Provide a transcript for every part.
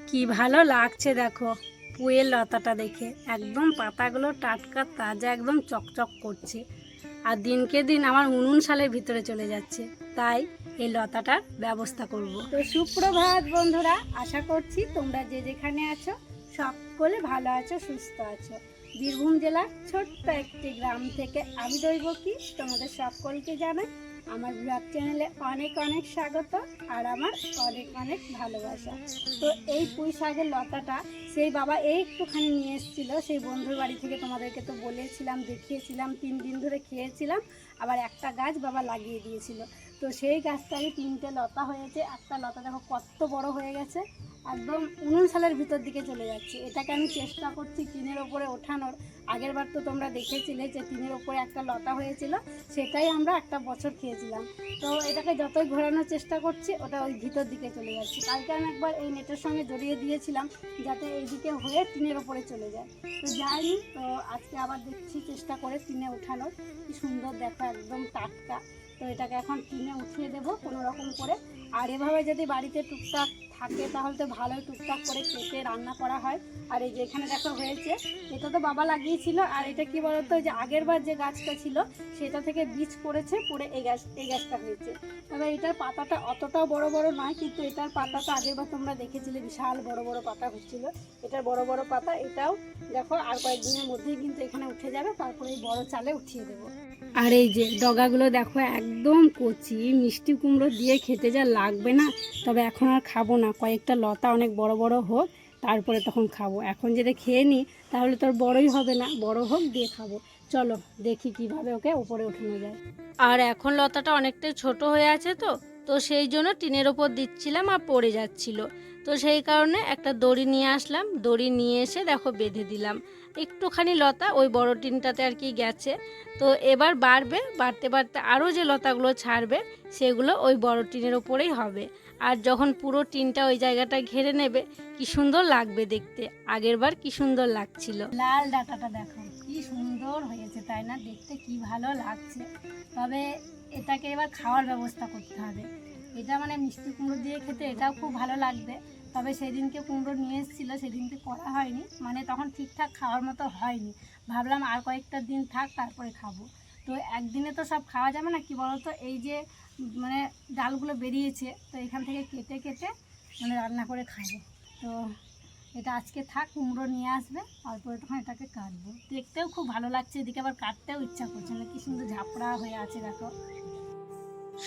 কি ভালো লাগছে দেখো পুয়ের লতাটা দেখে। একদম পাতাগুলো টাটকা তাজা, একদম চকচক করছে। আর দিনকে দিন আমার উনুন সালের ভিতরে চলে যাচ্ছে, তাই এই লতাটার ব্যবস্থা করব। তো সুপ্রভাত বন্ধুরা, আশা করছি তোমরা যে যেখানে আছো সকলে ভালো আছো, সুস্থ আছো। বীরভূম জেলার ছোট্ট একটি গ্রাম থেকে আমি দৈবকী তোমাদের সকলকে জানাই আমার ব্লগ চ্যানেলে অনেক অনেক স্বাগত আর আমার অনেক অনেক ভালোবাসা। তো এই পুঁই শাকের লতাটা সেই বাবা একটুখানি নিয়ে এসেছিলো সেই বন্ধুর বাড়ি থেকে। তোমাদেরকে তো বলেছিলাম, দেখিয়েছিলাম, 3 দিন ধরে খেয়েছিলাম। আবার একটা গাছ বাবা লাগিয়ে দিয়েছিল, তো সেই গাছটারই 3টে লতা হয়েছে। একটা লতা দেখো কত বড় হয়ে গেছে, একদম উনুন সালের ভিতর দিকে চলে যাচ্ছে। এটাকে আমি চেষ্টা করছি টিনের ওপরে ওঠানোর। আগের বার তো তোমরা দেখেছিলে যে টিনের ওপরে একটা লতা হয়েছিল, সেটাই আমরা একটা বছর খেয়েছিলাম। তো এটাকে যতই ঘোরানোর চেষ্টা করছি ওটা ওই ভিতর দিকে চলে যাচ্ছে। কালকে আমি একবার এই নেটের সঙ্গে জড়িয়ে দিয়েছিলাম যাতে এইদিকে হয়ে টিনের ওপরে চলে যায়, তো যায়নি। তো আজকে আবার দেখছি চেষ্টা করে টিনে উঠানোর। কি সুন্দর দেখো, একদম টাটকা। তো এটাকে এখন টিনে উঠিয়ে দেবো কোনো রকম করে। আর এভাবে যদি বাড়িতে টুকটাক থাকে তাহলে তো ভালোই টুকটাক করে কেটে রান্না করা হয়। আর এই যে এখানে দেখো হয়েছে, এটা তো বাবা লাগিয়েছিল। আর এটা কি বলতো, যে আগের বার যে গাছটা ছিল সেটা থেকে বীজ পড়েছে, পড়ে এই গাছটা হয়েছে। তবে এটার পাতাটা অতটাও বড় বড় নয়, কিন্তু এটার পাতাটা আগের বার তোমরা দেখেছিলে বিশাল বড় বড় পাতা হচ্ছিল। এটার বড় বড় পাতা, এটাও দেখো আর কয়েকদিনের মধ্যেই কিন্তু এখানে উঠে যাবে। তারপরে এই বড় চালে উঠিয়ে দেবো। আর এই যে ডগাগুলো দেখো একদম কচি, মিষ্টি কুমড়ো দিয়ে খেতে যা লাগবে না। তবে এখন আর খাবো না, কয়েকটা লতা অনেক বড় বড় হোক তারপরে তখন খাবো। এখন যেটা খেয়ে নিই তাহলে তো আর বড়ই হবে না, বড় হোক দিয়ে খাবো। চলো দেখি কিভাবে ওকে উপরে উঠানো যায়। আর এখন লতাটা অনেকটাই ছোট হয়ে আছে, তো তো সেই জন্য টিনের ওপর দিচ্ছিলাম আর পড়ে যাচ্ছিল। তো সেই কারণে একটা দড়ি নিয়ে আসলাম, দড়ি নিয়ে এসে দেখো বেঁধে দিলাম। একটুখানি লতা ওই বড় টিনটাতে আর কি গেছে। তো এবার বাড়বে, বাড়তে বাড়তে আরও যে লতাগুলো ছাড়বে সেগুলো ওই বড় টিনের ওপরেই হবে। আর যখন পুরো টিনটা ওই জায়গাটা ঘিরে নেবে কি সুন্দর লাগবে দেখতে। আগের বার কি সুন্দর লাগছিল। লাল ডাঁটাটা দেখো কি সুন্দর হয়েছে, তাই না? দেখতে কি ভালো লাগছে। তবে এটাকে এবার খাওয়ার ব্যবস্থা করতে হবে। এটা মানে মিষ্টি কুমড়ো দিয়ে খেতে এটাও খুব ভালো লাগবে। তবে সেদিনকে কুমড়ো নিয়ে এসেছিলো, সেদিনকে করা হয়নি, মানে তখন ঠিকঠাক খাওয়ার মতো হয়নি। ভাবলাম আর কয়েকটা দিন থাক তারপরে খাবো। তো একদিনে তো সব খাওয়া যাবে না, কি বলতো, এই যে মানে ডালগুলো বেরিয়েছে, তো এখান থেকে কেটে কেটে মানে রান্না করে খাবো। তো এটা আজকে থাক, কুমড়ো নিয়ে আসবে তারপরে তখন এটাকে কাটবো। দেখতেও খুব ভালো লাগছে, এদিকে আবার কাটতেও ইচ্ছা করছে না, কি সুন্দর ঝাপড়া হয়ে আছে দেখো।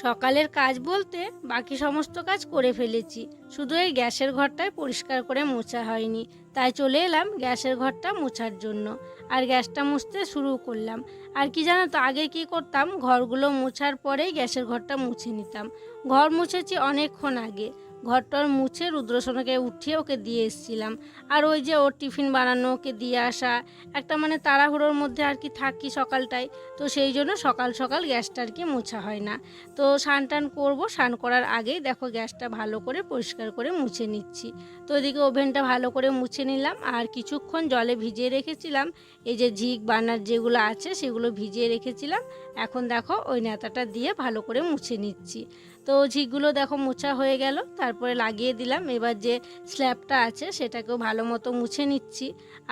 সকালের কাজ বলতে বাকি সমস্ত কাজ করে ফেলেছি, শুধু এই গ্যাসের ঘরটায় পরিষ্কার করে মোছা হয়নি। তাই চলে এলাম গ্যাসের ঘরটা মোছার জন্য। আর গ্যাসটা মুছতে শুরু করলাম। আর কি জানো তো, আগে কি করতাম, ঘরগুলো মোছার পরেই গ্যাসের ঘরটা মুছে নিতাম। ঘর মুছেছি অনেকক্ষণ আগে, ঘরটার মুছে রুদ্রসোনাকে উঠিয়ে ওকে দিয়ে এসেছিলাম। আর ওই যে ওর টিফিন বানানো, ওকে দিয়ে আসা, একটা মানে তাড়াহুড়োর মধ্যে আর কি থাকি সকালটায়। তো সেই জন্য সকাল সকাল গ্যাসটা আর কি মোছা হয় না। তো স্নান টান করবো, স্নান করার আগেই দেখো গ্যাসটা ভালো করে পরিষ্কার করে মুছে নিচ্ছি। তো এদিকে ওভেনটা ভালো করে মুছে নিলাম। আর কিছুক্ষণ জলে ভিজিয়ে রেখেছিলাম এই যে ঝিক বার্নার যেগুলো আছে সেগুলো ভিজিয়ে রেখেছিলাম। এখন দেখো ওই নেতাটা দিয়ে ভালো করে মুছে নিচ্ছি। তো ঝিকগুলো দেখো মোছা হয়ে গেল, তারপরে লাগিয়ে দিলাম। এবার যে স্ল্যাবটা আছে সেটাকেও ভালো মতো মুছে নিচ্ছি।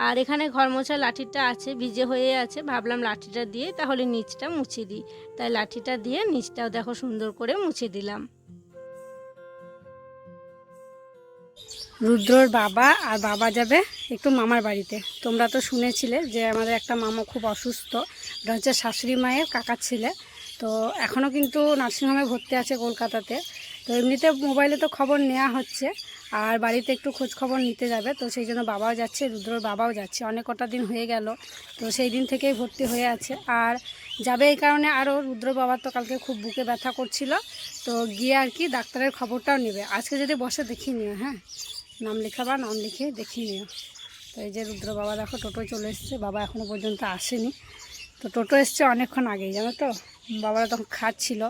আর এখানে ঘর মোছা লাঠিটা আছে, ভিজে হয়ে আছে, ভাবলাম লাঠিটা দিয়ে তাহলে নিচটা মুছে দিই। তাই লাঠিটা দিয়ে নিচটাও দেখো সুন্দর করে মুছে দিলাম। রুদ্রর বাবা আর বাবা যাবে একটু মামার বাড়িতে। তোমরা তো শুনেছিলে যে আমাদের একটা মামা খুব অসুস্থ, ওটা হচ্ছে শাশুড়ি মায়ের কাকার ছেলে। তো এখনও কিন্তু নার্সিংহোমে ভর্তি আছে কলকাতাতে। তো এমনিতে মোবাইলে তো খবর নেওয়া হচ্ছে, আর বাড়িতে একটু খোঁজ খবর নিতে যাবে। তো সেই জন্য বাবাও যাচ্ছে, রুদ্রর বাবাও যাচ্ছে। অনেক কটা দিন হয়ে গেল, তো সেই দিন থেকেই ভর্তি হয়ে আছে। আর যাবে এই কারণে, আরও রুদ্র বাবার তো কালকে খুব বুকে ব্যথা করছিল, তো গিয়ে আর কি ডাক্তারের খবরটাও নেবে। আজকে যদি বসে দেখিয়ে নিও, হ্যাঁ, নাম লেখাবা, নাম লিখে দেখিয়ে নিও। তো এই যে রুদ্র বাবা দেখো টোটো চলে এসছে, বাবা এখনও পর্যন্ত আসেনি। তো টোটো এসছে অনেকক্ষণ আগেই, জানো তো। বাবারা তখন খাচ্ছিল,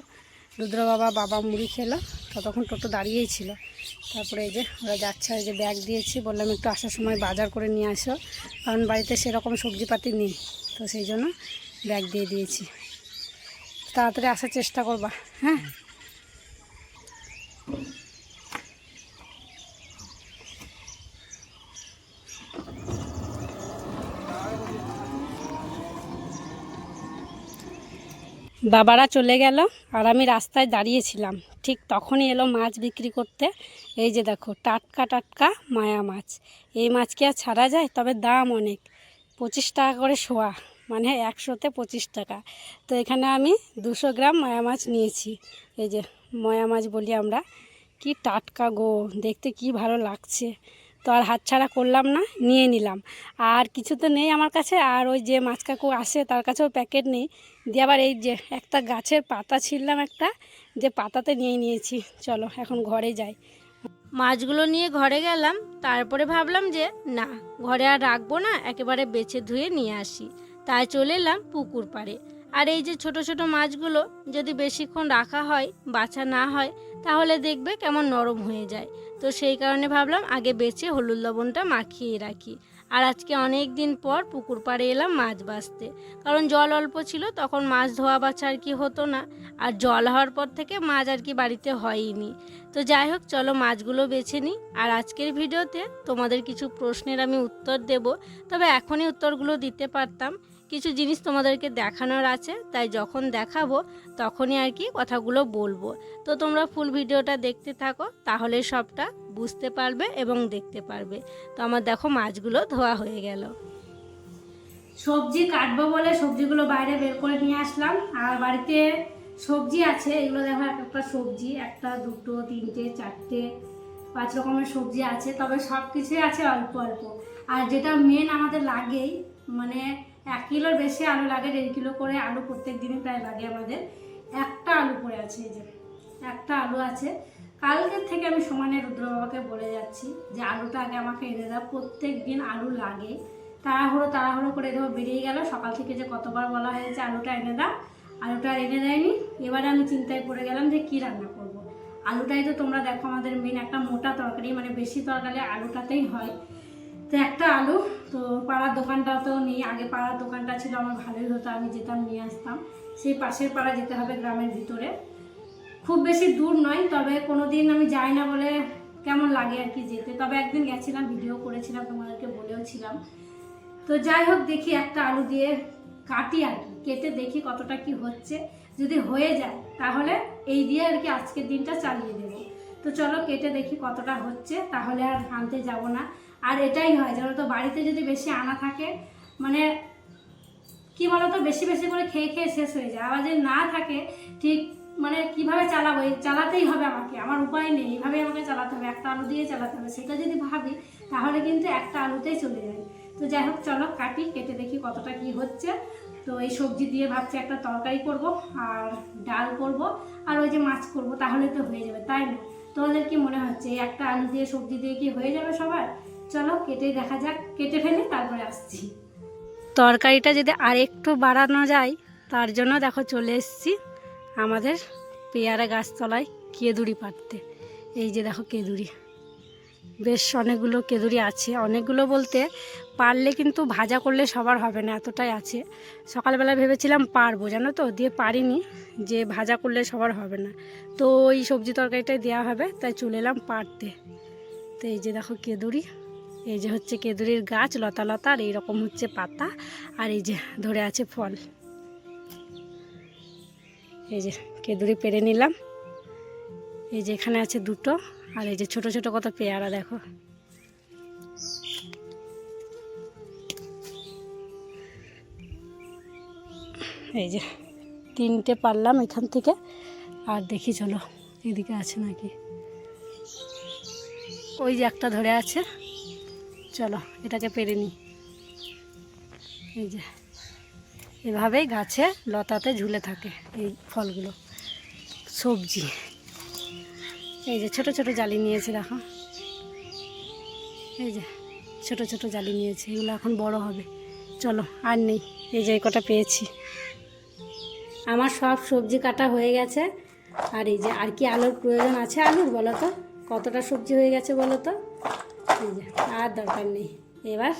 রুদ্র বাবা মুড়ি খেলো, ততক্ষণ টোটো দাঁড়িয়েই ছিল। তারপরে এই যে ওরা যাচ্ছে, এই যে ব্যাগ দিয়েছি, বললাম একটু আসার সময় বাজার করে নিয়ে আসো, কারণ বাড়িতে সেরকম সবজিপাতি নেই। তো সেই জন্য ব্যাগ দিয়ে দিয়েছি। তাড়াতাড়ি আসার চেষ্টা করবা, হ্যাঁ। বাবারা চলে গেল আর আমি রাস্তায় দাঁড়িয়েছিলাম, ঠিক তখনই এলো মাছ বিক্রি করতে। এই যে দেখো টাটকা টাটকা মায়া মাছ। এই মাছ কি আর ছাড়া যায়? তবে দাম অনেক, 25 টাকা করে শোয়া, মানে 100-তে 25 টাকা। তো এখানে আমি 200 গ্রাম মায়া মাছ নিয়েছি। এই যে ময়া মাছ বলি আমরা। কি টাটকা গো, দেখতে কি ভালো লাগছে। তো আর হাতছাড়া করলাম না, নিয়ে নিলাম। আর কিছু তো নেই আমার কাছে, আর ওই যে মাছ কাকু আসে তার কাছেও প্যাকেট নেই। দিয়ে আবার এই যে একটা গাছের পাতা ছিললাম, একটা যে পাতাতে নিয়েছি। চলো এখন ঘরে যাই। মাছগুলো নিয়ে ঘরে গেলাম, তারপরে ভাবলাম যে না, ঘরে আর রাখবো না, একেবারে বেছে ধুয়ে নিয়ে আসি। তাই চলে এলাম পুকুর পাড়ে। আর এই যে ছোট ছোট মাছগুলো যদি বেশিক্ষণ রাখা হয়, বাছা না হয়, তাহলে দেখবে কেমন নরম হয়ে যায়। তো সেই কারণে ভাবলাম আগে বেছে হলুদ লবণটা মাখিয়ে রাখি। আর আজকে অনেক দিন পর পুকুর পাড়ে এলাম মাছ বাছতে, কারণ জল অল্প ছিল, তখন মাছ ধোয়া বাছা আর কি হতো না। আর জল হওয়ার পর থেকে মাছ আর কি বাড়িতে হয়ইনি। তো যাই হোক, চলো মাছগুলো বেছে নিই। আর আজকের ভিডিওতে তোমাদের কিছু প্রশ্নের আমি উত্তর দেব, তবে এখনই উত্তরগুলো দিতে পারতাম, কিছু জিনিস তোমাদেরকে দেখানোর আছে, তাই যখন দেখাবো তখনই আর কি কথাগুলো বলবো। তো তোমরা ফুল ভিডিওটা দেখতে থাকো, তাহলে সবটা বুঝতে পারবে এবং দেখতে পারবে। তো আমার দেখো মাছগুলো ধোয়া হয়ে গেল। সবজি কাটবো বলে সবজিগুলো বাইরে বের করে নিয়ে আসলাম। আর বাড়িতে সবজি আছে, এগুলো দেখো একটা সবজি, 1, 2, 3, 4, 5 রকমের সবজি আছে, তবে সব কিছুই আছে অল্প অল্প। আর যেটা মেন আমাদের লাগেই, মানে 1 কিলোর বেশি আলু লাগে, 1.5 কিলো করে আলু প্রত্যেক দিনই প্রায় লাগে আমাদের। একটা আলু পড়ে আছে, এই যে একটা আলু আছে। কালকের থেকে আমি সমানে রুদ্র বাবাকে বলে যাচ্ছি যে আলুটা আগে আমাকে এনে দাও, প্রত্যেক দিন আলু লাগে। তাড়াহুড়ো করে দেবো, বেরিয়ে গেল। সকাল থেকে যে কতবার বলা হয়েছে আলুটা এনে দাও, আলুটা এনে দেয়নি। এবারে আমি চিন্তায় পড়ে গেলাম যে কী রান্না করব। আলুটাই তো তোমরা দেখো আমাদের মেন একটা মোটা তরকারি, মানে বেশি তরকারি আলুটাতেই হয়। তো একটা আলু, তো পাড়ার দোকানটা তো নেই। আগে পাড়ার দোকানটা ছিল, আমার ভালোই হতো, আমি যেতাম নিয়ে আসতাম। সেই পাশের পাড়া যেতে হবে, গ্রামের ভিতরে, খুব বেশি দূর নয়। তবে কোনো দিন আমি যাই না বলে কেমন লাগে আর কি যেতে। তবে একদিন গেছিলাম, ভিডিও করেছিলাম, তোমাদেরকে বলেও ছিলাম। তো যাই হোক, দেখি একটা আলু দিয়ে কাটি আর কি, কেটে দেখি কতটা কি হচ্ছে। যদি হয়ে যায় তাহলে এই দিয়ে আর কি আজকের দিনটা চালিয়ে দেবো। তো চলো কেটে দেখি কতটা হচ্ছে, তাহলে আর আনতে যাব না। আর এটাই হয় জানো তো, বাড়িতে যদি বেশি আনা থাকে, মানে কি বলতো, বেশি বেশি করে খেয়ে খেয়ে শেষ হয়ে যায়। আবার যদি না থাকে, ঠিক মানে কিভাবে চালাবো, চালাতেই হবে আমাকে, আমার উপায় নেই, এইভাবেই আমাকে চালাতে হবে, একটা আলু দিয়ে চালাতে হবে। সেটা যদি ভাবি তাহলে কিন্তু একটা আলুতেই চলে যায়। তো যাই হোক, চলো কাটি, কেটে দেখি কতটা কি হচ্ছে। তো এই সবজি দিয়ে ভাবছি একটা তরকারি করব, আর ডাল করব, আর ওই যে মাছ করব, তাহলে তো হয়ে যাবে, তাই না? তোমাদের কি মনে হচ্ছে এই একটা আলু দিয়ে সবজি দিয়ে কি হয়ে যাবে সবার? চলো কেটে দেখা যাক, কেটে ফেলি তারপরে আসছি। তরকারিটা যদি আর একটু বাড়ানো যায়, তার জন্য দেখো চলে এসেছি আমাদের পেয়ারা গাছতলায় কেঁদুরি পাড়তে। এই যে দেখো কেঁদুরি, বেশ অনেকগুলো কেঁদুরি আছে। অনেকগুলো বলতে পারলে কিন্তু ভাজা করলে সবার হবে না, এতটাই আছে। সকালবেলা ভেবেছিলাম পারবো, জানো তো, দিয়ে পারিনি, যে ভাজা করলে সবার হবে না। তো ওই সবজি তরকারিটাই দেওয়া হবে, তাই চলে এলাম পাড়তে। তো এই যে দেখো কেঁদুরি, এই যে হচ্ছে কেঁদুরির গাছ, লতা লতা, আর এইরকম হচ্ছে পাতা, আর এই যে ধরে আছে ফল। এই যে কেঁদুরি পেরে নিলাম, এই যে এখানে আছে 2টো, আর এই যে ছোট ছোট কত পেয়ারা দেখো। এই যে 3টে পারলাম এখান থেকে। আর দেখি চলো এদিকে আছে নাকি, ওই যে একটা ধরে আছে, চলো এটাকে পেরে নিই। এই যে এভাবেই গাছে লতাতে ঝুলে থাকে এই ফলগুলো, সবজি। এই যে ছোট ছোট জালি নিয়েছি দেখো, এই যে ছোট ছোট জালি নিয়েছি, এগুলো এখন বড় হবে। চলো আর নেই, এই যে কটা পেয়েছি। আমার সব সবজি কাটা হয়ে গেছে। আর এই যে আর কি আলুর প্রয়োজন আছে, আলুর বলো তো, কতটা সবজি হয়ে গেছে বলো তো। এই যে আর দরকার নেই, এবার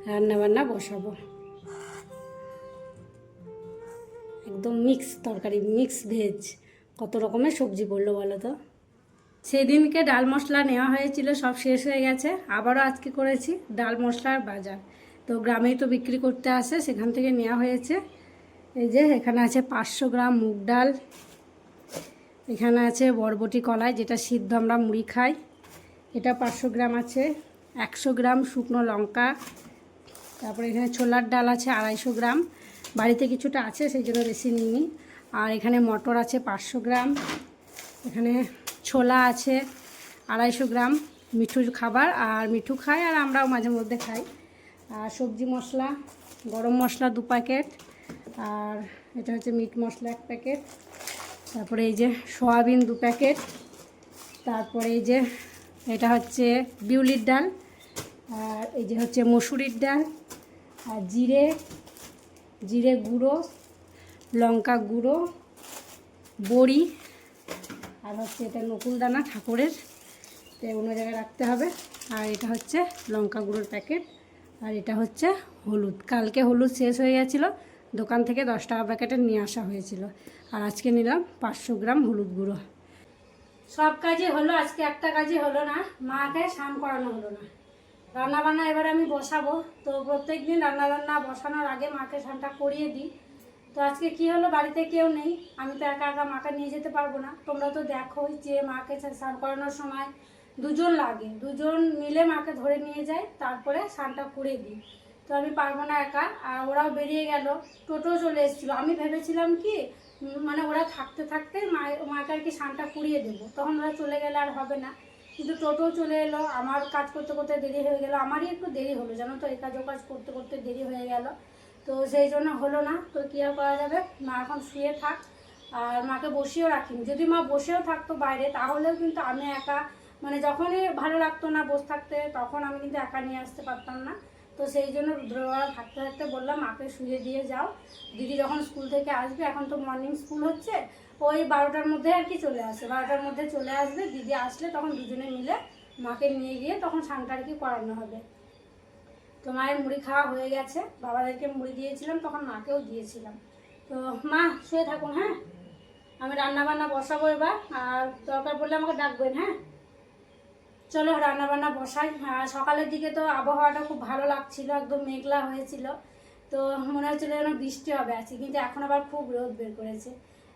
রান্নাবান্না বসাবো। একদম মিক্স তরকারি, মিক্স ভেজ, কত রকমের সবজি পড়লো বলো তো। সেদিনকে ডাল মশলা নেওয়া হয়েছিল, সব শেষ হয়ে গেছে। আবারও আজকে করেছি ডাল মশলার বাজার। তো গ্রামেই তো বিক্রি করতে আসে, সেখান থেকে নেওয়া হয়েছে। এই যে এখানে আছে 500 গ্রাম মুগ ডাল, এখানে আছে বরবটি কলাই যেটা সিদ্ধ আমরা মুড়ি খাই, এটা 500 গ্রাম আছে, 100 গ্রাম শুকনো লঙ্কা, তারপরে এখানে ছোলার ডাল আছে 250 গ্রাম, বাড়িতে কিছুটা আছে সেই জন্য বেশি নিইনি। আর এখানে মটর আছে 500 গ্রাম, এখানে ছোলা আছে 250 গ্রাম, মিঠুর খাবার আর মিঠু খায় আর আমরাও মাঝে মধ্যে খাই। আর সবজি মশলা, গরম মশলা 2 প্যাকেট, আর এটা হচ্ছে মিট মশলা 1 প্যাকেট, তারপরে এই যে সয়াবিন 2 প্যাকেট, তারপরে এই যে এটা হচ্ছে বিউলির ডাল, আর এই যে হচ্ছে মসুরির ডাল, আর জিরে গুঁড়ো, লঙ্কা গুঁড়ো, বড়ি, আর হচ্ছে এটা নকুলদানা ঠাকুরের, তো অন্য জায়গায় রাখতে হবে। আর এটা হচ্ছে লঙ্কা গুঁড়োর প্যাকেট, আর এটা হচ্ছে হলুদ। কালকে হলুদ শেষ হয়ে গেছিলো, দোকান থেকে 10 টাকা প্যাকেটে নিয়ে আসা হয়েছিল, আর আজকে নিলাম 500 গ্রাম হলুদ গুঁড়ো। সব কাজই হলো, আজকে একটা কাজই হলো না, মাকে স্নান করানো হলো না। রান্নাবান্না এবার আমি বসাবো, তো প্রত্যেক দিন রান্নাবান্না বসানোর আগে মাকে স্নানটা করিয়ে দিই। তো আজকে কি হলো, বাড়িতে কেউ নেই, আমি তো একা একা মাকে নিয়ে যেতে পারবো না। তোমরা তো দেখোই যে মাকে স্নান করানোর সময় 2 জন লাগে, 2 জন মিলে মাকে ধরে নিয়ে যায়, তারপরে স্নানটা করে দিই। তো আমি পারবো না একা, আর ওরাও বেরিয়ে গেল, টোটো চলে এসেছিলো। আমি ভেবেছিলাম কি মানে ওরা থাকতে থাকতে মাকে আর কি স্নানটা করিয়ে দেবো, তখন ওরা চলে গেলে আর হবে না। কিন্তু টোটো চলে এলো, আমার কাজ করতে করতে দেরি হয়ে গেল, আমারই একটু দেরি হলো জানো তো, এই কাজ ও কাজ করতে করতে দেরি হয়ে গেল, তো সেই জন্য হলো না। তো কী আর করা যাবে, মা এখন শুয়ে থাক, আর মাকে বসিয়েও রাখিনি। যদি মা বসেও থাকতো বাইরে, তাহলেও কিন্তু আমি একা, মানে যখনই ভালো লাগতো না বসে থাকতে, তখন আমি কিন্তু একা নিয়ে আসতে পারতাম না। তো সেই জন্য রুদ্রবেলা থাকতে থাকতে বললাম মাকে শুয়ে দিয়ে যাও, দিদি যখন স্কুল থেকে আসবে, এখন তো মর্নিং স্কুল হচ্ছে, ওই 12টার মধ্যে আর কি চলে আসে, 12টার মধ্যে চলে আসবে। দিদি আসলে তখন দুজনে মিলে মাকে নিয়ে গিয়ে তখন স্নানটা আর কি করানো হবে। তো মায়ের মুড়ি খাওয়া হয়ে গেছে, বাবাদেরকে মুড়ি দিয়েছিলাম, তখন মাকেও দিয়েছিলাম। তো মা শুয়ে থাকুন, হ্যাঁ, আমি রান্নাবান্না বসাবো এবার, আর দরকার পড়লে আমাকে ডাকবেন, হ্যাঁ। চলো রান্নাবান্না বসাই। সকালের দিকে তো আবহাওয়াটা খুব ভালো লাগছিল, একদম মেঘলা হয়েছিল, তো মনে হচ্ছিলো যেন বৃষ্টি হবে আছে, কিন্তু এখন আবার খুব রোদ বের করেছে।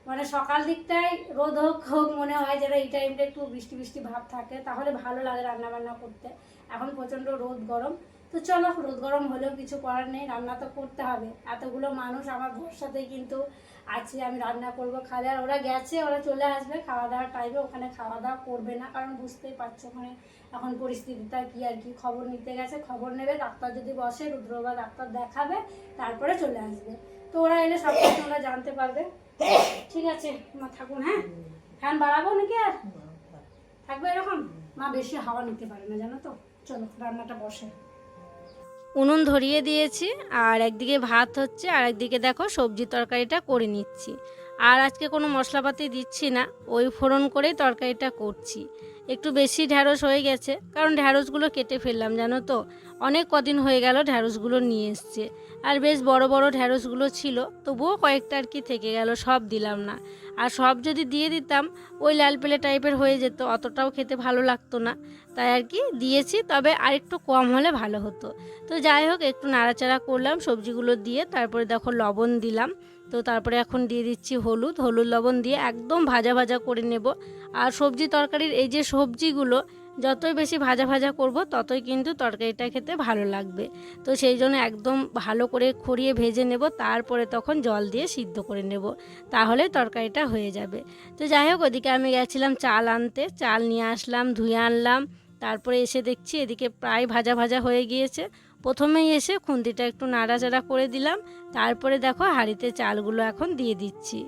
মানে সকাল দিকটাই রোদ হোক মনে হয় যেন এই টাইমটা একটু বৃষ্টি বৃষ্টি ভাব থাকে, তাহলে ভালো লাগে রান্নাবান্না করতে। এখন প্রচণ্ড রোদ গরম, তো চলো রোদ গরম হলেও কিছু করার নেই, রান্না তো করতে হবে। এতগুলো মানুষ আমার ভরসাতেই কিন্তু আছে, আমি রান্না করব খালে। আর ওরা গেছে, ওরা চলে আসবে খাওয়া দাওয়ার টাইমে, ওখানে খাওয়া দাওয়া করবে না, কারণ বুঝতেই পারছো ওখানে এখন পরিস্থিতিটা কি আর কি। খবর নিতে গেছে, খবর নেবে, ডাক্তার যদি বসে রুদ্রবা ডাক্তার দেখাবে, তারপরে চলে আসবে। তো ওরা এলে সব কিছু তোমরা জানতে পারবে। ঠিক আছে মা থাকুন, হ্যাঁ। ফ্যান বাড়াবো নাকি আর থাকবে এরকম? মা বেশি হাওয়া নিতে পারে না জানো তো। চলো রান্নাটা বসে। উনুন ধরিয়ে দিয়েছি, আর একদিকে ভাত হচ্ছে, আর একদিকে দেখো সবজি তরকারিটা করে নিচ্ছি। আর আজকে কোনো মশলাপাতি দিচ্ছি না, ওই ফোড়ন করেই তরকারিটা করছি। একটু বেশি ঢ্যাঁড়স হয়ে গেছে, কারণ ঢ্যাঁড়সগুলো কেটে ফেললাম জানো তো, অনেক কদিন হয়ে গেল ঢ্যাঁড়সগুলো নিয়ে এসছে, আর বেশ বড় বড় ঢ্যাঁড়সগুলো ছিল, তবুও কয়েকটা আর কি থেকে গেল, সব দিলাম না। আর সব যদি দিয়ে দিতাম ওই লাল পেলে টাইপের হয়ে যেত, অতটাও খেতে ভালো লাগতো না, তাই আর কি দিয়েছি, তবে আর একটু কম হলে ভালো হতো। তো যাই হোক একটু নাড়াচাড়া করলাম সবজিগুলো দিয়ে, তারপরে দেখো লবণ দিলাম। তো তারপরে এখন দিয়ে দিচ্ছি হলুদ লবণ দিয়ে একদম ভাজা ভাজা করে নেব। আর সবজি তরকারির এই যে সবজিগুলো যতই বেশি ভাজা ভাজা করব, ততই কিন্তু তরকারিটা খেতে ভালো লাগবে। তো সেই জন্য একদম ভালো করে খড়িয়ে ভেজে নেব, তারপরে তখন জল দিয়ে সিদ্ধ করে নেব, তাহলে তরকারিটা হয়ে যাবে। তো যাই হোক ওদিকে আমি গেছিলাম চাল আনতে, চাল নিয়ে আসলাম, ধুয়ে আনলাম। তারপরে এসে দেখছি এদিকে প্রায় ভাজা ভাজা হয়ে গিয়েছে। প্রথমেই এসে খুন্তিটা একটু নাড়াচাড়া করে দিলাম, তারপরে দেখো হাঁড়িতে চালগুলো এখন দিয়ে দিচ্ছি।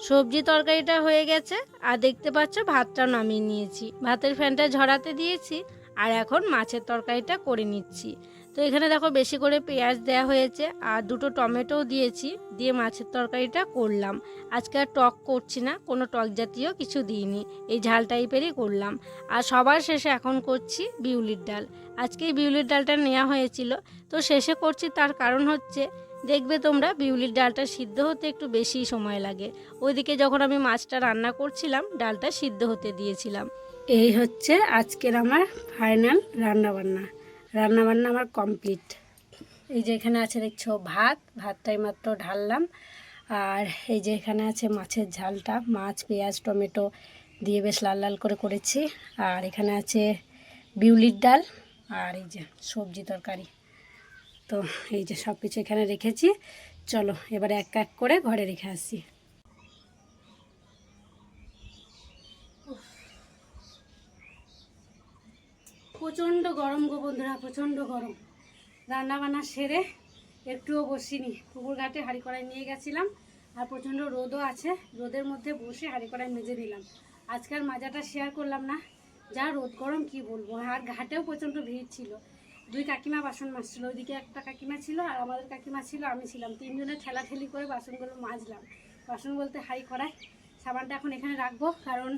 সবজি তরকারিটা হয়ে গেছে, আর দেখতে পাচ্ছ ভাতটা নামিয়ে নিয়েছি, ভাতের ফ্যানটা ঝরাতে দিয়েছি, আর এখন মাছের তরকারিটা করে নিচ্ছি। তো এখানে দেখো বেশি করে পেঁয়াজ দেওয়া হয়েছে, আর 2টো টমেটোও দিয়েছি, দিয়ে মাছের তরকারিটা করলাম। আজকে আর টক করছি না, কোনো টক জাতীয় কিছু দিইনি, এই ঝাল টাইপেরই করলাম। আর সবার শেষে এখন করছি বিউলির ডাল। আজকে এই বিউলির ডালটা নেওয়া হয়েছিল, তো শেষে করছি, তার কারণ হচ্ছে দেখবে তোমরা বিউলির ডালটা সিদ্ধ হতে একটু বেশি সময় লাগে। ওইদিকে যখন আমি মাছটা রান্না করছিলাম, ডালটা সিদ্ধ হতে দিয়েছিলাম। এই হচ্ছে আজকের আমার ফাইনাল রান্নাবান্না আমার কমপ্লিট। এই যে এখানে আছে দেখছো ভাতটাই মাত্র ঢাললাম, আর এই যে এখানে আছে মাছের ঝালটা, মাছ পেঁয়াজ টমেটো দিয়ে বেশ লাল লাল করে করেছি। আর এখানে আছে বিউলির ডাল আর এই যে সবজি তরকারি। তো এই যে সব কিছু এখানে রেখেছি। চলো এবারে এক এক করে ঘরে রেখে আসছি। প্রচণ্ড গরম গো বন্ধুরা, প্রচণ্ড গরম। রান্না বান্না সেরে একটুও বসিনি, পুকুর ঘাটে হাঁড়ি কড়াই নিয়ে গেছিলাম আর প্রচণ্ড রোদও আছে, রোদের মধ্যে বসে হাঁড়ি কড়াই মেজে দিলাম। আজকাল মাজাটা শেয়ার করলাম না, যা রোদ গরম কি বলবো। আর ঘাটেও প্রচণ্ড ভিড় ছিল, দুই কাকিমা বাসন মাজছিল, ওইদিকে একটা কাকিমা ছিল আর আমাদের কাকিমা ছিল, আমি ছিলাম, তিনজনে ঠেলাঠেলি করে বাসনগুলো মাজলাম। বাসন বলতে হাঁড়ি কড়াই। সাবানটা এখন এখানে রাখবো, কারণ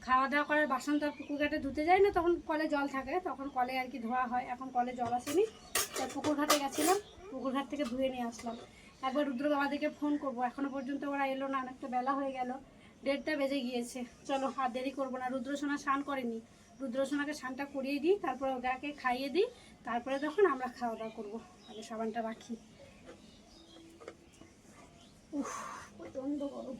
খাওয়া দাওয়া করার বাসন তো আর পুকুর ঘাটে ধুতে যায় না, তখন কলে জল থাকে, তখন কলে আর কি ধোয়া হয়। এখন কলে জল আসেনি, তাই পুকুর ঘাটে গেছিলাম, পুকুর ঘাট থেকে ধুয়ে নিয়ে আসলাম। একবার রুদ্র বাবাদেরকে ফোন করবো, এখনো পর্যন্ত ওরা এলো না, অনেকটা বেলা হয়ে গেল, 1:30টা বেজে গিয়েছে। চলো আর দেরি করবো না, রুদ্রসোনা স্নান করেনি, রুদ্রসোনাকে স্নানটা করিয়ে দিই, তারপরে ওকে খাইয়ে দিই, তারপরে তখন আমরা খাওয়া দাওয়া করবো। আগে সাবানটা রাখি। উফ প্রচণ্ড গরম।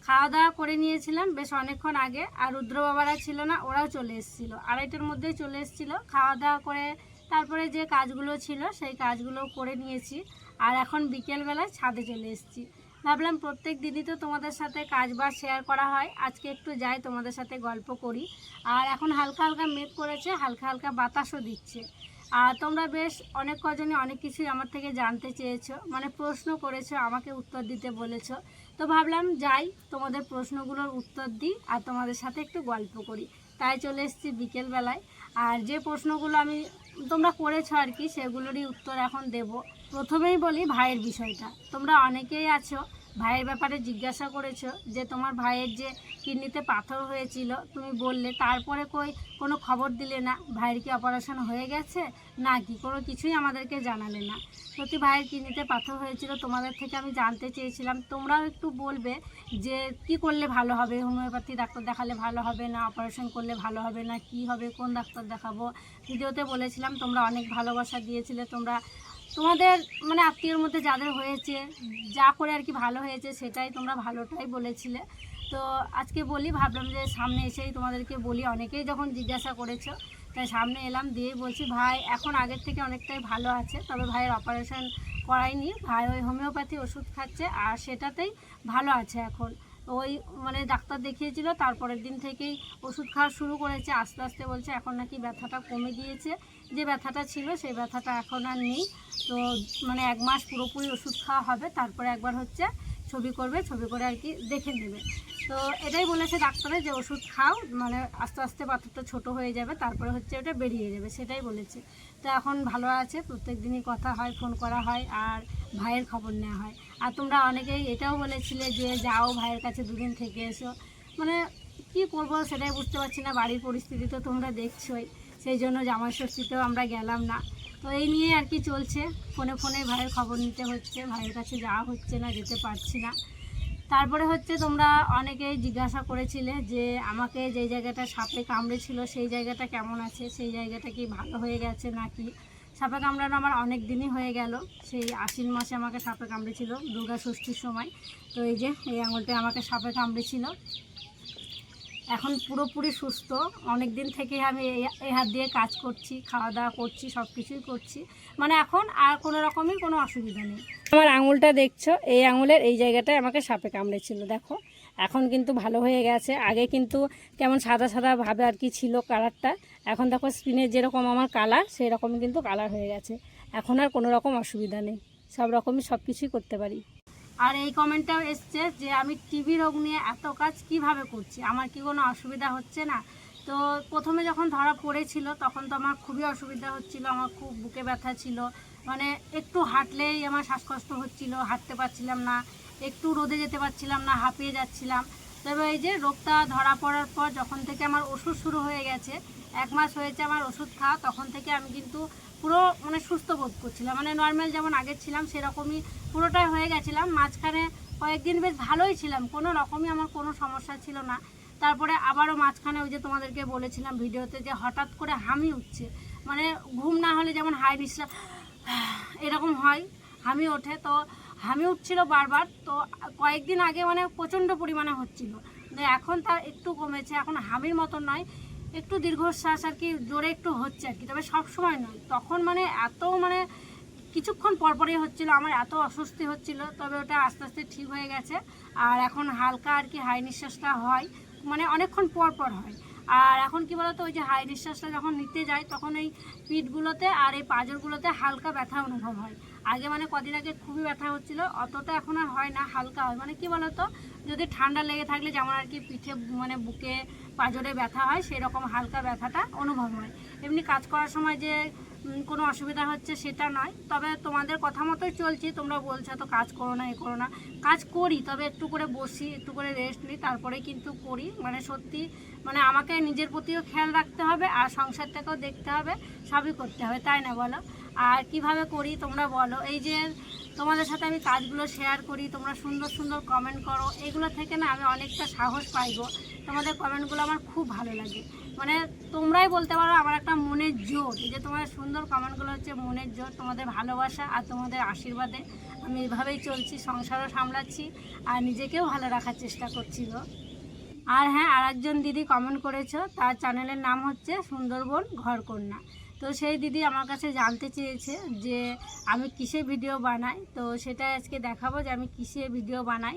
খাওয়া দাওয়া করে নিয়েছিলাম বেশ অনেকক্ষণ আগে, আর রুদ্র বাবারা ছিল না, ওরাও চলে এসেছিলো, 2:30টার মধ্যেই চলে এসেছিলো। খাওয়া দাওয়া করে তারপরে যে কাজগুলো ছিল সেই কাজগুলো করে নিয়েছি, আর এখন বিকেলবেলায় ছাদে চলে এসেছি। ভাবলাম প্রত্যেক দিনই তো তোমাদের সাথে কাজ বাজ শেয়ার করা হয়, আজকে একটু যাই তোমাদের সাথে গল্প করি। আর এখন হালকা হালকা মেঘ করেছে, হালকা হালকা বাতাসও দিচ্ছে। আর তোমরা বেশ অনেক কজনই অনেক কিছুই আমার থেকে জানতে চেয়েছো, মানে প্রশ্ন করেছো, আমাকে উত্তর দিতে বলেছো। তো ভাবলাম যাই তোমাদের প্রশ্নগুলোর উত্তর দিই আর তোমাদের সাথে একটু গল্প করি, তাই চলে এসেছি বিকেলবেলায়। আর যে প্রশ্নগুলো আমি তোমরা করেছো আর কি, সেগুলোরই উত্তর এখন দেব। প্রথমেই বলি ভাইয়ের বিষয়টা। তোমরা অনেকেই আছো ভাইয়ের ব্যাপারে জিজ্ঞাসা করেছো, যে তোমার ভাইয়ের যে কিডনিতে পাথর হয়েছিল তুমি বললে, তারপরে কোনো খবর দিলে না, ভাইয়ের কি অপারেশন হয়ে গেছে না কি, কোনো কিছুই আমাদেরকে জানালে না। সত্যি ভাইয়ের কিডনিতে পাথর হয়েছিল, তোমাদের থেকে আমি জানতে চেয়েছিলাম, তোমরাও একটু বলবে যে কি করলে ভালো হবে, হোমিওপ্যাথি ডাক্তার দেখালে ভালো হবে না অপারেশন করলে ভালো হবে না কি হবে, কোন ডাক্তার দেখাবো। ভিডিওতে বলেছিলাম, তোমরা অনেক ভালোবাসা দিয়েছিলে, তোমরা তোমাদের মানে আত্মীয়র মধ্যে যাদের হয়েছে যা করে আর কি ভালো হয়েছে সেটাই তোমরা ভালোটাই বলেছিলে। তো আজকে বলি, ভাবলাম যে সামনে এসেই তোমাদেরকে বলি, অনেকেই যখন জিজ্ঞাসা করেছো তাই সামনে এলাম, দিয়েই বলছি ভাই এখন আগের থেকে অনেকটাই ভালো আছে, তবে ভাইয়ের অপারেশন করায়নি, ভাই ওই হোমিওপ্যাথি ওষুধ খাচ্ছে আর সেটাতেই ভালো আছে এখন। ওই মানে ডাক্তার দেখিয়েছিল, তারপরের দিন থেকেই ওষুধ খাওয়া শুরু করেছে, আস্তে আস্তে বলছে এখন নাকি ব্যথাটা কমে গিয়েছে, যে ব্যথাটা ছিল সেই ব্যথাটা এখন আর নেই। তো মানে 1 মাস পুরোপুরি ওষুধ খাওয়া হবে, তারপরে একবার হচ্ছে ছবি করবে, ছবি করে আর কি দেখে নেবে। তো এটাই বলেছে ডাক্তারে, যে ওষুধ খাও, মানে আস্তে আস্তে পাথরটা ছোট হয়ে যাবে, তারপরে হচ্ছে ওটা বেরিয়ে যাবে, সেটাই বলেছে। তো এখন ভালো আছে, প্রত্যেক দিনই কথা হয়, ফোন করা হয় আর ভাইয়ের খবর নেওয়া হয়। আর তোমরা অনেকেই এটাও বলেছিলে যে যাও ভাইয়ের কাছে 2 দিন থেকে এসো, মানে কি করব সেটাই বুঝতে পারছি না, বাড়ির পরিস্থিতি তো তোমরা দেখছোই, সেই জন্য জামাই ষষ্ঠীতেও আমরা গেলাম না। তো এই নিয়ে আর কি চলছে, ফোনে ফোনে ভাইয়ের খবর নিতে হচ্ছে, ভাইয়ের কাছে যাওয়া হচ্ছে না, যেতে পারছি না। তারপরে হচ্ছে তোমরা অনেকেই জিজ্ঞাসা করেছিলে যে আমাকে যেই জায়গাটা সাপে কামড়েছিল সেই জায়গাটা কেমন আছে, সেই জায়গাটা কি ভালো হয়ে গেছে নাকি। সাপে কামড়ানো আমার অনেক দিনই হয়ে গেল, সেই আশ্বিন মাসে আমাকে সাপে কামড়েছিল, দুর্গা ষষ্ঠীর সময়। তো এই যে এই আঙুলটা আমাকে সাপে কামড়েছিল, এখন পুরোপুরি সুস্থ। অনেক দিন থেকে আমি এই হাত দিয়ে কাজ করছি, খাওয়া দাওয়া করছি, সব কিছুই করছি, মানে এখন আর কোনো রকমই কোনো অসুবিধা নেই। আমার আঙুলটা দেখছো, এই আঙুলের এই জায়গাটায় আমাকে সাপে কামড়েছিল, দেখো এখন কিন্তু ভালো হয়ে গেছে। আগে কিন্তু কেমন সাদা সাদা ভাবে আর কি ছিল কালারটা, এখন দেখো স্কিনের যেরকম আমার কালার সেই রকমই কিন্তু কালার হয়ে গেছে, এখন আর কোনো রকম অসুবিধা নেই, সব রকমই সব কিছুই করতে পারি। আর এই কমেন্টটাও এসছে যে আমি টিবি রোগ নিয়ে এত কাজ কিভাবে করছি, আমার কি কোনো অসুবিধা হচ্ছে না। তো প্রথমে যখন ধরা পড়েছিল তখন তো আমার খুবই অসুবিধা হচ্ছিল, আমার খুব বুকে ব্যথা ছিল, মানে একটু হাঁটলেই আমার শ্বাসকষ্ট হচ্ছিল, হাঁটতে পারছিলাম না, একটু রোদে যেতে পারছিলাম না, হাঁপিয়ে যাচ্ছিলাম। তবে এই যে রোগটা ধরা পড়ার পর যখন থেকে আমার ওষুধ শুরু হয়ে গেছে, 1 মাস হয়েছে আমার ওষুধ খাওয়া, তখন থেকে আমি কিন্তু পুরো মানে সুস্থ বোধ করছিলাম, মানে নর্মাল যেমন আগে ছিলাম সেরকমই পুরোটাই হয়ে গেছিলাম। মাঝখানে কয়েকদিন বেশ ভালোই ছিলাম, কোনো রকমই আমার কোনো সমস্যা ছিল না। তারপরে আবারও মাঝখানে ওই যে তোমাদেরকে বলেছিলাম ভিডিওতে, যে হঠাৎ করে হামি উঠছে, মানে ঘুম না হলে যেমন হাই নিঃশ্বাস এরকম হয়, হামি ওঠে। তো হামি উঠছিল বারবার। তো কয়েকদিন আগে মানে প্রচণ্ড পরিমাণে হচ্ছিল, এখন তার একটু কমেছে, এখন হামির মতো নয়, একটু দীর্ঘশ্বাস আর কি জোরে একটু হচ্ছে আর কি, তবে সব সময় নয়। তখন মানে এত মানে কিছুক্ষণ পরপরই হচ্ছিল, আমার এত অস্বস্তি হচ্ছিল, তবে ওটা আস্তে আস্তে ঠিক হয়ে গেছে। আর এখন হালকা আর কি হাই নিঃশ্বাসটা হয়, মানে অনেকক্ষণ পর পর হয়। আর এখন কি বলতো, ওই যে হাই নিঃশ্বাসটা যখন নিতে যাই তখন এই পিঠগুলোতে আর এই পাঁজরগুলোতে হালকা ব্যথা অনুভব হয়। আগে মানে কদিন আগে খুবই ব্যথা হচ্ছিল, অতটা এখন আর হয় না, হালকা হয়। মানে কি বলতো, যদি ঠান্ডা লেগে থাকলে যেমন আর কি পিঠে মানে বুকে পাঁজরে ব্যথা হয়, সেই রকম হালকা ব্যথাটা অনুভব হয়। এমনি কাজ করার সময় যে কোনো অসুবিধা হচ্ছে সেটা নয়, তবে তোমাদের কথা মতোই চলছি। তোমরা বলছো তো কাজ করো না, এ করো না, কাজ করি, তবে একটু করে বসি, একটু করে রেস্ট নিই, তারপরে কিন্তু করি। মানে সত্যি মানে আমাকে নিজের প্রতিও খেয়াল রাখতে হবে, আর সংসারটাকেও দেখতে হবে, সবই করতে হবে, তাই না বলো? আর কিভাবে করি তোমরা বলো। এই যে তোমাদের সাথে আমি কাজগুলো শেয়ার করি, তোমরা সুন্দর সুন্দর কমেন্ট করো, এগুলো থেকে না আমি অনেকটা সাহস পাইবো। তোমাদের কমেন্টগুলো আমার খুব ভালো লাগে, মানে তোমরাই বলতে পারো আমার একটা মনের জোর। এই যে তোমাদের সুন্দর কমেন্টগুলো হচ্ছে মনের জোর, তোমাদের ভালোবাসা আর তোমাদের আশীর্বাদে আমি এভাবেই চলছি, সংসারও সামলাচ্ছি আর নিজেকেও ভালো রাখার চেষ্টা করছি গো। আর হ্যাঁ, আর একজন দিদি কমেন্ট করেছো, তার চ্যানেলের নাম হচ্ছে সুন্দরবন ঘরকন্যা। তো সেই দিদি আমার কাছে জানতে চেয়েছে যে আমি কিসে ভিডিও বানাই, তো সেটাই আজকে দেখাবো যে আমি কিসে ভিডিও বানাই।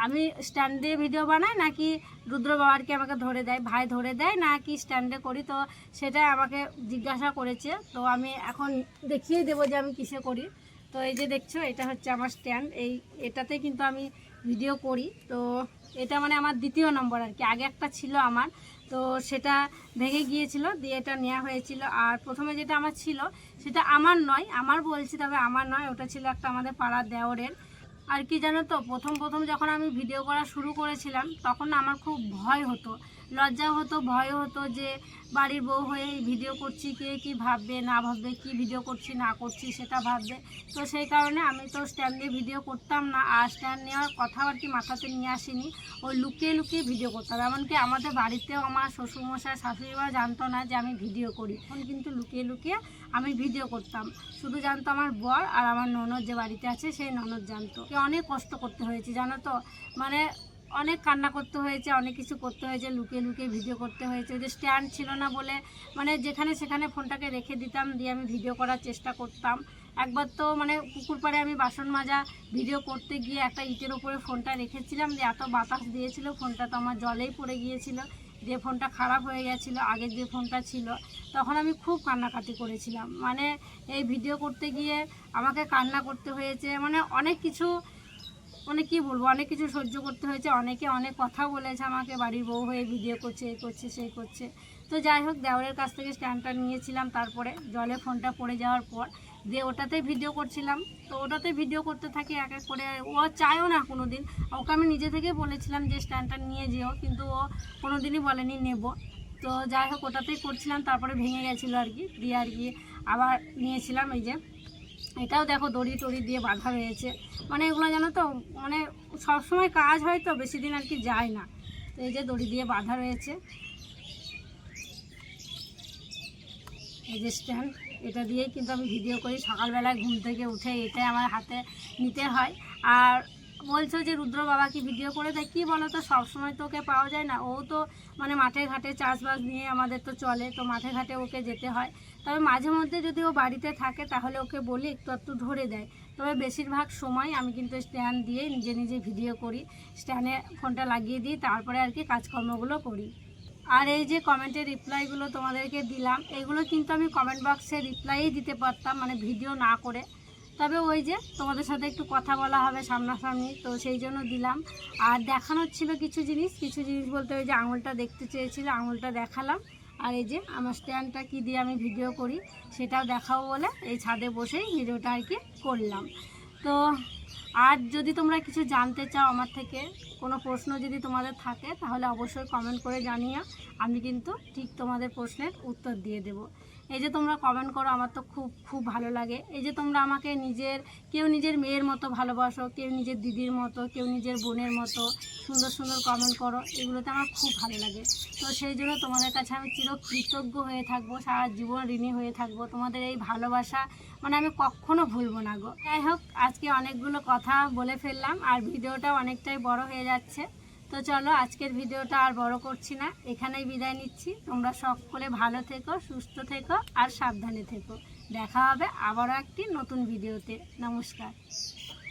আমি স্ট্যান্ড দিয়ে ভিডিও বানাই নাকি রুদ্র বাবারকে আমাকে ধরে দেয়, ভাই ধরে দেয়, নাকি স্ট্যান্ডে করি, তো সেটাই আমাকে জিজ্ঞাসা করেছে। তো আমি এখন দেখিয়ে দেবো যে আমি কিসে করি। তো এই যে দেখছো, এটা হচ্ছে আমার স্ট্যান্ড, এটাতে কিন্তু আমি ভিডিও করি। তো এটা মানে আমার দ্বিতীয় নম্বর আর কি, আগে একটা ছিল আমার, তো সেটা ভেঙে গিয়েছিল, দিয়ে এটা নেওয়া হয়েছিল। আর প্রথমে যেটা আমার ছিল সেটা আমার নয়, আমার বলছি তবে আমার নয়, ওটা ছিল একটা আমাদের পাড়ার দেওরের। আর কি জানো তো, প্রথম প্রথম যখন আমি ভিডিও করা শুরু করেছিলাম তখন না আমার খুব ভয় হতো, লজ্জা হতো, ভয়ও হতো যে বাড়ির বউ হয়ে ভিডিও করছি, কে কী ভাববে না ভাববে, কি ভিডিও করছি না করছি সেটা ভাববে। তো সেই কারণে আমি তো স্ট্যান্ড দিয়ে ভিডিও করতাম না, আর স্ট্যান্ড নেওয়ার কথাও আর কি মাথাতে নিয়ে আসিনি। ওই লুকিয়ে লুকিয়ে ভিডিও করতাম, এমনকি আমাদের বাড়িতেও আমার শ্বশুরমশাই শাশুড়িমা জানতো না যে আমি ভিডিও করি। এখন কিন্তু লুকিয়ে লুকিয়ে আমি ভিডিও করতাম, শুধু জানতো আমার বর আর আমার ননদ যে বাড়িতে আছে সেই ননদ জানতো। অনেক কষ্ট করতে হয়েছে জানো তো, মানে অনেক কান্না করতে হয়েছে, অনেক কিছু করতে হয়েছে, লুকিয়ে লুকিয়ে ভিডিও করতে হয়েছে। যে স্ট্যান্ড ছিল না বলে মানে যেখানে সেখানে ফোনটাকে রেখে দিতাম, দিয়ে আমি ভিডিও করার চেষ্টা করতাম। একবার তো মানে পুকুর পাড়ে আমি বাসন মাজা ভিডিও করতে গিয়ে একটা ইটের উপরে ফোনটা রেখেছিলাম, দিয়ে এত বাতাস দিয়েছিল, ফোনটা তো আমার জলেই পড়ে গিয়েছিল, দিয়ে ফোনটা খারাপ হয়ে গেছিলো, আগের যে ফোনটা ছিল। তখন আমি খুব কান্নাকাটি করেছিলাম, মানে এই ভিডিও করতে গিয়ে আমাকে কান্না করতে হয়েছে, মানে অনেক কিছু, মানে কী বলবো, অনেক কিছু সহ্য করতে হয়েছে। অনেকে অনেক কথা বলেছে আমাকে, বাড়ির বউ হয়ে ভিডিও করছে, এই করছে সেই করছে। তো যাই হোক, দেওরের কাছ থেকে স্ট্যান্ডটা নিয়েছিলাম, তারপরে জলে ফোনটা পড়ে যাওয়ার পর দিয়ে ওটাতেই ভিডিও করছিলাম। তো ওটাতে ভিডিও করতে থাকি এক এক করে, ও চায়ও না কোনো দিন, ওকে আমি নিজে থেকেই বলেছিলাম যে স্ট্যান্ডটা নিয়ে যেও, কিন্তু ও কোনো দিনই বলেনি নেব। তো যাই হোক, ওটাতেই করছিলাম, তারপরে ভেঙে গেছিলো আর কি, দিয়ে আর কি আবার নিয়েছিলাম। এই যে এটাও দেখো দড়ি টড়ি দিয়ে বাঁধা রয়েছে, মানে এগুলো জানো তো মানে সবসময় কাজ হয় তো বেশি দিন আর কি যায় না। তো এই যে দড়ি দিয়ে বাঁধা রয়েছে, এই যে স্ট্যান্ড, এটা দিয়েই কিন্তু আমি ভিডিও করি। সকালবেলায় ঘুম থেকে উঠে এটাই আমার হাতে নিতে হয়। আর বলছো যে রুদ্র বাবা কি ভিডিও করে দেয়, কী বলো তো, সবসময় তো ওকে পাওয়া যায় না, ও তো মানে মাঠে ঘাটে চাষবাস নিয়ে আমাদের তো চলে, তো মাঠে ঘাটে ওকে যেতে হয়। তবে মাঝে মধ্যে যদি ও বাড়িতে থাকে তাহলে ওকে বলি একটু একটু ধরে দেয়, তবে বেশিরভাগ সময় আমি কিন্তু স্ট্যান্ড দিয়ে নিজে নিজে ভিডিও করি, স্ট্যান্ডে ফোনটা লাগিয়ে দিই, তারপরে আর কি কাজকর্মগুলো করি। আর এই যে কমেন্টের রিপ্লাইগুলো তোমাদেরকে দিলাম, এগুলো কিন্তু আমি কমেন্ট বক্সে রিপ্লাইই দিতে পারতাম, মানে ভিডিও না করে, তবে ওই যে তোমাদের সাথে একটু কথা বলা হবে সামনাসামনি, তো সেই জন্য দিলাম। আর দেখানোর ছিল কিছু জিনিস বলতে ওই যে আঙুলটা দেখতে চেয়েছিল, আঙুলটা দেখালাম। আর এই যে আমার স্ট্যান্ডটা কী দিয়ে আমি ভিডিও করি সেটাও দেখাবো বলে এই ছাদে বসেই ভিডিওটা আর কি করলাম। তো আর যদি তোমরা কিছু জানতে চাও আমার থেকে, কোনো প্রশ্ন যদি তোমাদের থাকে তাহলে অবশ্যই কমেন্ট করে জানিও, আমি কিন্তু ঠিক তোমাদের প্রশ্নের উত্তর দিয়ে দেব। এই যে তোমরা কমেন্ট করো, আমার তো খুব খুব ভালো লাগে। এই যে তোমরা আমাকে কেউ নিজের মেয়ের মতো ভালোবাসো, কেউ নিজের দিদির মতো, কেউ নিজের বোনের মতো সুন্দর সুন্দর কমেন্ট করো, এগুলোতে আমার খুব ভালো লাগে। তো সেই জন্য তোমাদের কাছে আমি চিরকৃতজ্ঞ হয়ে থাকবো, সারা জীবন ঋণী হয়ে থাকবো। তোমাদের এই ভালোবাসা মানে আমি কখনো ভুলবো না গো। যাই হোক, আজকে অনেকগুলো কথা বলে ফেললাম আর ভিডিওটা অনেকটাই বড় হয়ে যাচ্ছে। তো চলো, আজকের ভিডিওটা আর বড় করছি না, এখানেই বিদায় নিচ্ছি। তোমরা সকলে ভালো থেকো, সুস্থ থেকো আর সাবধানে থেকো। দেখা হবে আবারও একটি নতুন ভিডিওতে। নমস্কার।